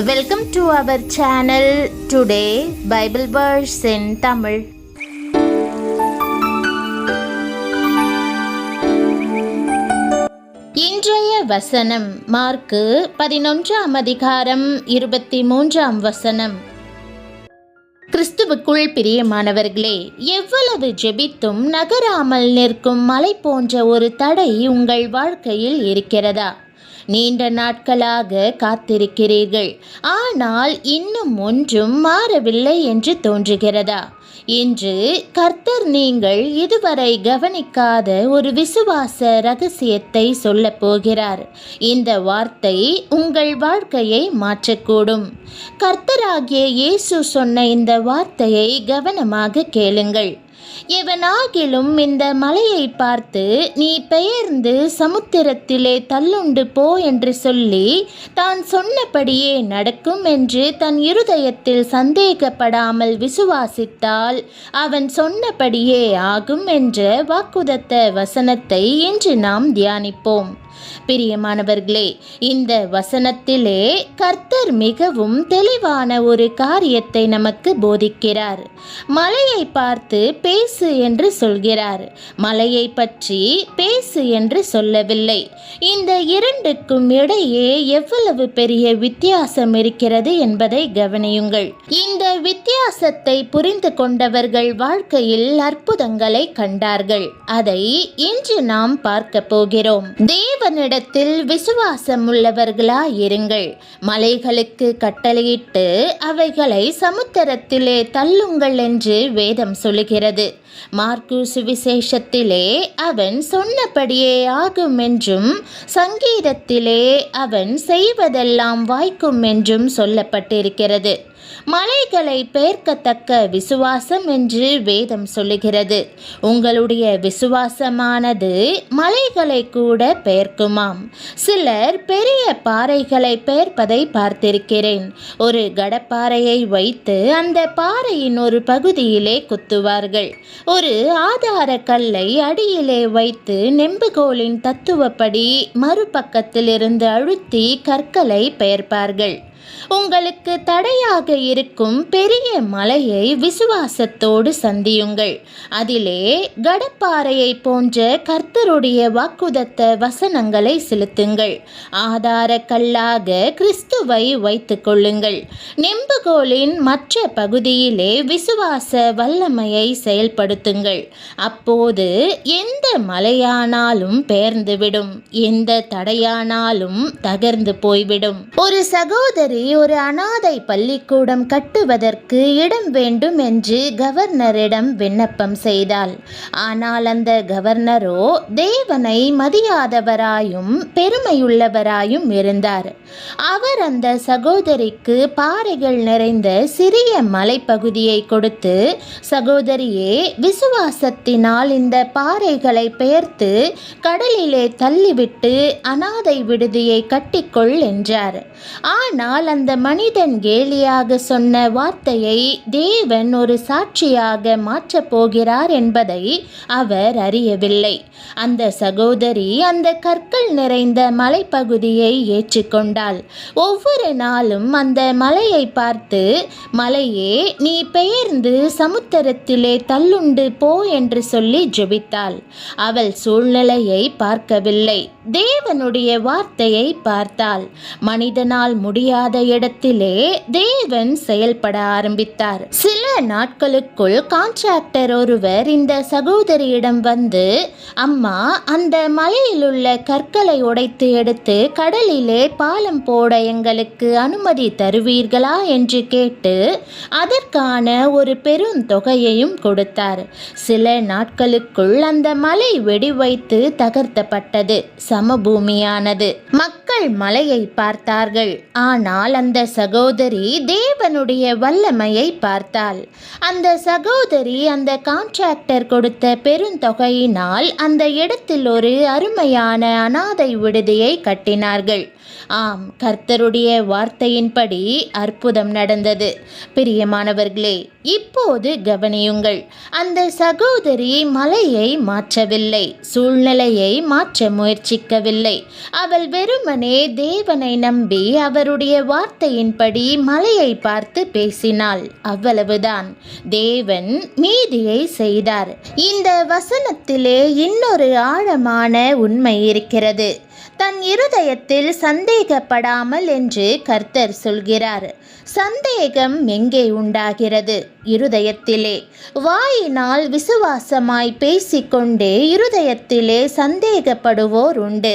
Welcome to our channel. Today Bible verse in Tamil. இன்றைய வசனம் mark 11ஆம் அதிகாரம் 23ஆம் வசனம். கிறிஸ்துவுக்குள் பிரியமானவர்களே, எவ்வளவு ஜெபித்தும் நகராமல் நிற்கும் மலை போன்ற ஒரு தடை உங்கள் வாழ்க்கையில் இருக்கிறதா? நீண்ட நாட்களாக காத்திருக்கிறீர்கள், ஆனால் இன்னும் ஒன்றும் மாறவில்லை என்று தோன்றுகிறதா? இன்று கர்த்தர் நீங்கள் இதுவரை கவனிக்காத ஒரு விசுவாச ரகசியத்தை சொல்லப் போகிறார். இந்த வார்த்தை உங்கள் வாழ்க்கையை மாற்றக்கூடும். கர்த்தராகிய இயேசு சொன்ன இந்த வார்த்தையை கவனமாக கேளுங்கள். எவனாகிலும் இந்த மலையை பார்த்து, நீ பெயர்ந்து சமுத்திரத்திலே தள்ளுண்டு போ என்று சொல்லி தான் சொன்னபடியே நடக்கும் என்று தன் இருதயத்தில் சந்தேகப்படாமல் விசுவாசித்தால் அவன் சொன்னபடியே ஆகும் என்ற வாக்குதத்த வசனத்தை இன்று நாம் தியானிப்போம். பிரியமானவர்களே, இந்த வசனத்திலே கர்த்தர் மிகவும் தெளிவான ஒரு காரியத்தை நமக்கு போதிக்கிறார். மலையை பார்த்து பேசு என்று சொல்கிறார். மலையை பற்றி பேசு என்று சொல்லவில்லை. இந்த இரண்டுக்கும் இடையே எவ்வளவு பெரிய வித்தியாசம் இருக்கிறது என்பதை கவனியுங்கள். இந்த வித்தியாசத்தை புரிந்து கொண்டவர்கள் வாழ்க்கையில் அற்புதங்களை கண்டார்கள். அதை இன்று நாம் பார்க்க போகிறோம். தேவனிடத்தில் விசுவாசம் உள்ளவர்களாயிருங்கள். மலைகளுக்கு கட்டளையிட்டு அவைகளை சமுத்திரத்திலே தள்ளுங்கள் என்று வேதம் சொல்லுகிறது. மார்க்கு சுவிசேஷத்திலே அவன் சொன்னபடியே ஆகும் என்றும், சங்கீதத்திலே அவன் செய்வதெல்லாம் வாய்க்கும் என்றும் சொல்லப்பட்டிருக்கிறது. மலைகளை பெயர்க்கத்தக்க விசுவாசம் என்று வேதம் சொல்லுகிறது. உங்களுடைய விசுவாசமானது மலைகளை கூட பெயர்க்குமாம். சிலர் பெரிய பாறைகளை பெயர்ப்பதை பார்த்திருக்கிறேன். ஒரு கடப்பாறையை வைத்து அந்த பாறையின் ஒரு பகுதியிலே குத்துவார்கள். ஒரு ஆதார கல்லை அடியிலே வைத்து நெம்புகோலின் தத்துவப்படி மறுபக்கத்திலிருந்து அழுத்தி கற்களை பெயர்ப்பார்கள். உங்களுக்கு தடையாக இருக்கும் பெரிய மலையை விசுவாசத்தோடு சந்தியுங்கள். அதிலே கடப்பாறையை போன்ற கர்த்தருடைய வாக்குதத்த வசனங்களை செலுத்துங்கள். ஆதார கல்லாக கிறிஸ்துவை வைத்துக் கொள்ளுங்கள். நெம்புகோலின் மற்ற பகுதியிலே விசுவாச வல்லமையை செயல்படுத்துங்கள். அப்போது எந்த மலையானாலும் பெயர்ந்துவிடும், எந்த தடையானாலும் தகர்ந்து போய்விடும். ஒரு சகோதரி ஒரு அனாதை பள்ளிக்கூடம் கட்டுவதற்கு இடம் வேண்டும் என்று கவர்னரிடம் விண்ணப்பம் செய்தாள். ஆனால் அந்த கவர்னரோ தேவனை மதியாதவராயும் பெருமையுள்ளவராயும் இருந்தார். அவர் அந்த சகோதரிக்கு பாறைகள் நிறைந்த சிறிய மலைப்பகுதியை கொடுத்து, சகோதரியே, விசுவாசத்தினால் இந்த பாறைகளை பெயர்த்து கடலிலே தள்ளிவிட்டு அனாதை விடுதியை கட்டிக்கொள் என்றார். ஆனால் அந்த மனிதன் கேலியாக சொன்ன வார்த்தையை தேவன் ஒரு சாட்சியாக மாற்றப் போகிறார் என்பதை அவர் அறியவில்லை. அந்த சகோதரி அந்த கற்கள் நிறைந்த மலைப்பகுதியை ஏற்றுக்கொண்டாள். ஒவ்வொரு நாளும் அந்த மலையை பார்த்து, மலையே, நீ பெயர்ந்து சமுத்திரத்திலே தள்ளுண்டு போ என்று சொல்லி ஜெபித்தாள். அவள் சூழ்நிலையை பார்க்கவில்லை, தேவனுடைய வார்த்தையை பார்த்தாள். மனிதனால் முடியாத இடத்திலே தேவன் செயல்பட ஆரம்பித்தார். சில நாட்களுக்குள் கான்ட்ராக்டர் ஒருவர் இந்த சகோதரியிடம் வந்து, அம்மா, அந்த மலையில் உள்ள கற்களை உடைத்து எடுத்து கடலிலே பாலம் போட எங்களுக்கு அனுமதி தருவீர்களா என்று கேட்டு அதற்கான ஒரு பெரும் தொகையையும் கொடுத்தார். சில நாட்களுக்குள் அந்த மலை வெடி வைத்து தகர்த்தப்பட்டது, சமபூமியானது. மக்கள் மலையை பார்த்தார்கள், ஆனால் அந்த சகோதரி தேவனுடைய வல்லமையை பார்த்தாள். அந்த சகோதரி அந்த கான்ட்ராக்டர் கொடுத்த பெருந்தொகையினால் அந்த இடத்தில் ஒரு அருமையான அனாதை விடுதியை கட்டினார்கள். கர்த்தருடைய வார்த்தையின்படி அற்புதம் நடந்தது. பிரியமானவர்களே, இப்போது கவனியுங்கள். அந்த சகோதரி மலையை மாற்றவில்லை, சூழ்நிலையை மாற்ற முயற்சிக்கவில்லை. அவள் வெறுமனே தேவனை நம்பி அவருடைய வார்த்தையின்படி மலையை பார்த்து பேசினாள். அவ்வளவுதான். தேவன் மீதியை செய்தார். இந்த வசனத்திலே இன்னொரு ஆழமான உண்மை இருக்கிறது. தன் இருதயத்தில் சந்தேகப்படாமல் என்று கர்த்தர் சொல்கிறார். சந்தேகம் எங்கே உண்டாகிறது? இருதயத்திலே. வாயினால் விசுவாசமாய் பேசிக்கொண்டே இருதயத்திலே சந்தேகப்படுவோர் உண்டு.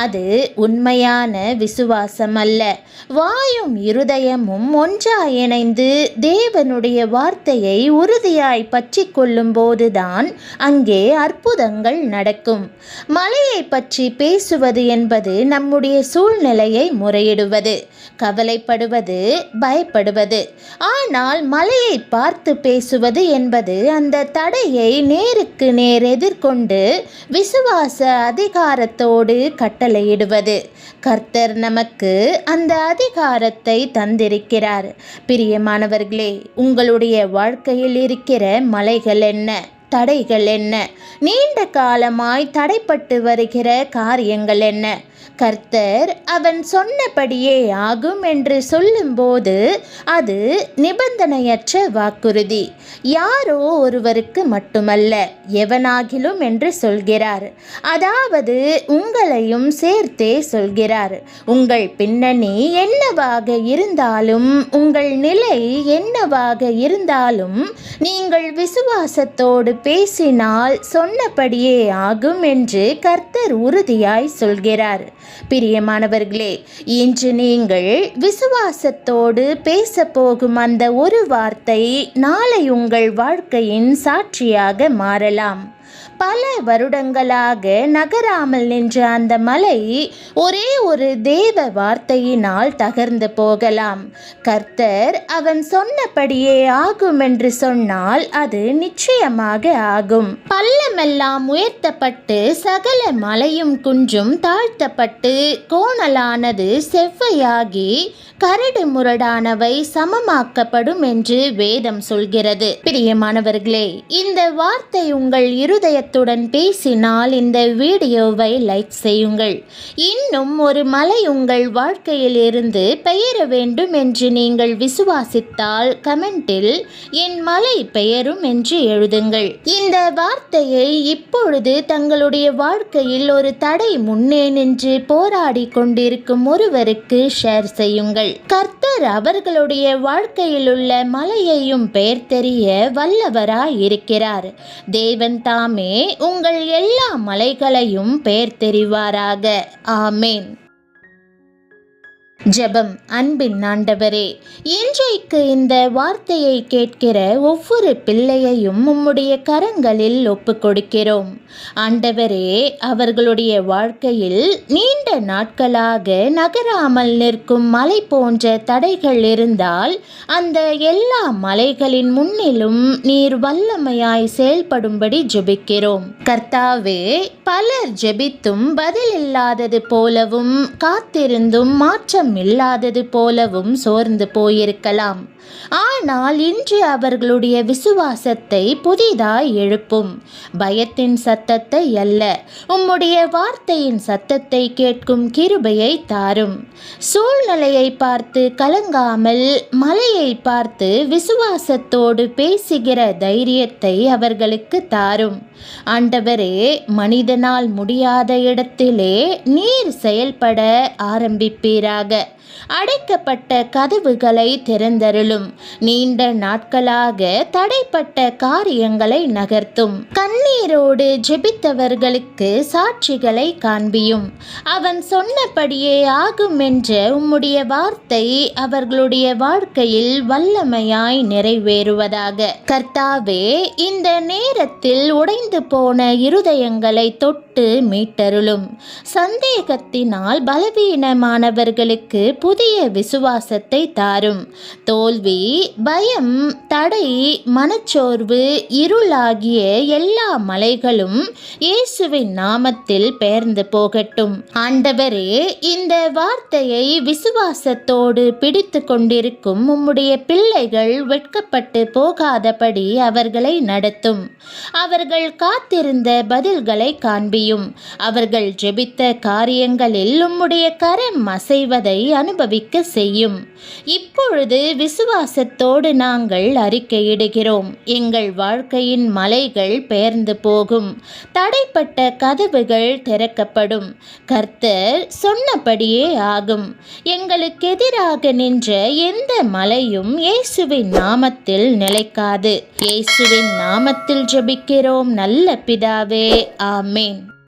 அது உண்மையான விசுவாசம் அல்ல. வாயும் இருதயமும் ஒன்றாய் இணைந்து தேவனுடைய வார்த்தையை உறுதியாய் பற்றி கொள்ளும் போதுதான் அங்கே அற்புதங்கள் நடக்கும். மலையை பற்றி பேசுவது என்பது நம்முடைய சூழ்நிலையை முறையிடுவது, கவலைப்படுவது, பயப்படுவது. ஆனால் மலையை பார்த்து பேசுவது என்பது அந்த தடையை நேருக்கு நேர் எதிர்கொண்டு விசுவாச அதிகாரத்தோடு கட்டளையிடுவது. கர்த்தர் நமக்கு அந்த அதிகாரத்தை தந்திருக்கிறார். பிரியமானவர்களே, உங்களுடைய வாழ்க்கையில் இருக்கிற மலைகள் என்ன? தடைகள் என்ன? நீண்ட காலமாய் தடைப்பட்டு வருகிற காரியங்கள் என்ன? கர்த்தர் அவன் சொன்னபடியே ஆகும் என்று சொல்லும்போது அது நிபந்தனையற்ற வாக்குறுதி. யாரோ ஒருவருக்கு மட்டுமல்ல, எவனாகிலும் என்று சொல்கிறார். அதாவது உங்களையும் சேர்த்தே சொல்கிறார். உங்கள் பின்னணி என்னவாக இருந்தாலும், உங்கள் நிலை என்னவாக இருந்தாலும், நீங்கள் விசுவாசத்தோடு பேசினால் சொன்னபடியே ஆகும் என்று கர்த்தர் உறுதியாய் சொல்கிறார். பிரியமானவர்களே, இன்று நீங்கள் விசுவாசத்தோடு பேச போகும் அந்த ஒரு வார்த்தை நாளை உங்கள் வாழ்க்கையின் சாட்சியாக மாறலாம். பல வருடங்களாக நகராமல் நின்ற அந்த மலை ஒரே ஒரு தேவ வார்த்தையினால் தகர்ந்து போகலாம். கர்த்தர் அவன் சொன்னபடியே ஆகும் என்று சொன்னால் அது நிச்சயமாக ஆகும். பள்ளமெல்லாம் உயர்த்தப்பட்டு சகல மலையும் குன்றும் தாழ்த்தப்பட்டு கோணலானது செவ்வையாகி கரடு முரடானவை சமமாக்கப்படும் என்று வேதம் சொல்கிறது. பிரியமானவர்களே, இந்த வார்த்தை உங்கள் இருதயத்துடன் பேசினால் இந்த வீடியோவை லைக் செய்யுங்கள். இன்னும் ஒரு மலை உங்கள் வாழ்க்கையில் இருந்து பெயர வேண்டும் என்று நீங்கள் விசுவாசித்தால் கமெண்டில் என் மலை பெயரும் என்று எழுதுங்கள். இந்த வார்த்தையை இப்பொழுது தங்களுடைய வாழ்க்கையில் ஒரு தடை முன்னே நின்று போராடி கொண்டிருக்கும் ஒருவருக்கு ஷேர் செய்யுங்கள். கர்த்தர் அவர்களுடைய வாழ்க்கையில் உள்ள மலையையும் பெயர் தெரிய வல்லவராய் இருக்கிறார். தேவன் தாமே உங்கள் எல்லா மலைகளையும் பெயர் தெரிவாராக. ஆமேன். ஜெபம். அன்பின் ஆண்டவரே, இன்றைக்கு இந்த வார்த்தையை கேட்கிற ஒவ்வொரு பிள்ளையையும் உம்முடைய கரங்களில் ஒப்பு கொடுக்கிறோம். ஆண்டவரே, அவர்களுடைய வாழ்க்கையில் நீண்ட நாட்களாக நகராமல் நிற்கும் மலை போன்ற தடைகள் இருந்தால் அந்த எல்லா மலைகளின் முன்னிலும் நீர் வல்லமையாய் செயல்படும்படி ஜெபிக்கிறோம். கர்த்தாவே, பலர் ஜெபித்தும் பதில் இல்லாதது போலவும் காத்திருந்தும் மாற்றம் இல்லாதது போலவும் சோர்ந்து போயிருக்கலாம். ஆனால் இன்று அவர்களுடைய விசுவாசத்தை புதிதாய் எழுப்பும். பயத்தின் சத்தத்தை அல்ல, உம்முடைய வார்த்தையின் சத்தத்தை கேட்கும் கிருபையை தாரும். சூழ்நிலையை பார்த்து கலங்காமல் மலையை பார்த்து விசுவாசத்தோடு பேசுகிற தைரியத்தை அவர்களுக்கு தாரும். ஆண்டவரே, மனிதனால் முடியாத இடத்திலே நீர் செயல்பட ஆரம்பிப்பீராக. அடைக்கப்பட்ட கதவுகளை திறந்தருளும். நீண்ட நாட்களாக தடைப்பட்ட காரியங்களை நகர்த்தும். கண்ணீரோடு ஜெபித்தவர்களுக்கு சாட்சிகளை காண்பியும். அவன் சொன்னபடியே ஆகும் என்ற உம்முடைய வார்த்தை அவர்களுடைய வாழ்க்கையில் வல்லமையாய் நிறைவேறுவதாக. கர்த்தாவே, இந்த நேரத்தில் உடைந்து போன இருதயங்களை தொட்டு மீட்டருளும். சந்தேகத்தினால் பலவீனமானவர்களுக்கு புதிய விசுவாசத்தை தாரும். தோல்வி தோல்வி, பயம், தடை, மனச்சோர்வு, இருளாகிய எல்லா மலைகளும் இயேசுவின் நாமத்தில் பெயர்ந்து போகட்டும். ஆண்டவரே, இந்த வார்த்தையை விசுவாசத்தோடு பிடித்து கொண்டிருக்கும் உம்முடைய பிள்ளைகள் வெட்கப்பட்டு போகாதபடி அவர்களை நடத்தும். அவர்கள் காத்திருந்த பதில்களை காண்பியும். அவர்கள் ஜெபித்த காரியங்களில் உம்முடைய கரம் அசைவதை அனுபவிக்க செய்யும். இப்பொழுது விசுவாசத்தோடு நாங்கள் அறிக்கையிடுகிறோம். எங்கள் வாழ்க்கையின் மலைகள் பெயர்ந்து போகும். தடைப்பட்ட கதவுகள் திறக்கப்படும். கர்த்தர் சொன்னபடியே ஆகும். எங்களுக்கு எதிராக நின்ற எந்த மலையும் இயேசுவின் நாமத்தில் நிலைக்காது. இயேசுவின் நாமத்தில் ஜெபிக்கிறோம் நல்ல பிதாவே, ஆமேன்.